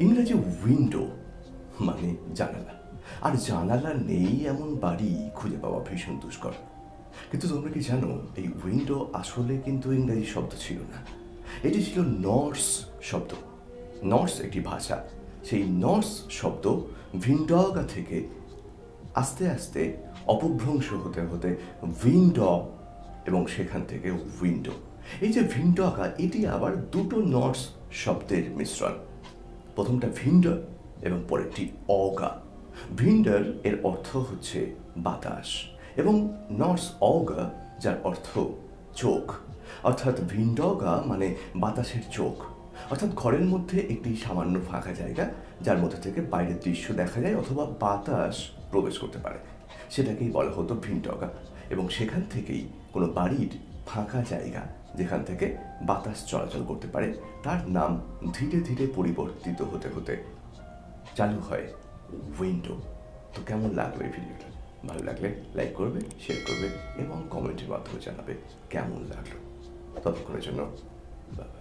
ইংরেজি উইন্ডো মানে জানালা, আর জানালা নেই এমন বাড়ি খুঁজে পাওয়া ভীষণ দুষ্কর। কিন্তু তোমরা কি জানো, এই উইন্ডো আসলে কিন্তু ইংরেজি শব্দ ছিল না, এটি ছিল নর্স শব্দ। নর্স একটি ভাষা, সেই নর্স শব্দ ভিন্ডগা থেকে আস্তে আস্তে অপভ্রংশ হতে হতে ভিন্ড, এবং সেখান থেকে উইন্ডো। এই যে ভিন্ডগা, এটি আবার দুটো নর্স শব্দের মিশ্রণ। প্রথমটা ভিন্ডার এবং পরেরটি অগা। ভিন্ডার এর অর্থ হচ্ছে বাতাস, এবং নর্স অগা যার অর্থ চোখ। অর্থাৎ ভিন্ডগা মানে বাতাসের চোখ, অর্থাৎ ঘরের মধ্যে একটি সামান্য ফাঁকা জায়গা যার মধ্যে থেকে বাইরের দৃশ্য দেখা যায় অথবা বাতাস প্রবেশ করতে পারে, সেটাকেই বলা হতো ভিন্ডগা। এবং সেখান থেকেই কোনো বাড়ির ফাঁকা জায়গা যেখান থেকে বাতাস চলাচল করতে পারে তার নাম ধীরে ধীরে পরিবর্তিত হতে হতে চালু হয় উইন্ডো। তো কেমন লাগলো এই ভিডিওটা? ভালো লাগলে লাইক করবে, শেয়ার করবে এবং কমেন্টের মাধ্যমে জানাবে কেমন লাগলো। ততক্ষণের জন্য বাই।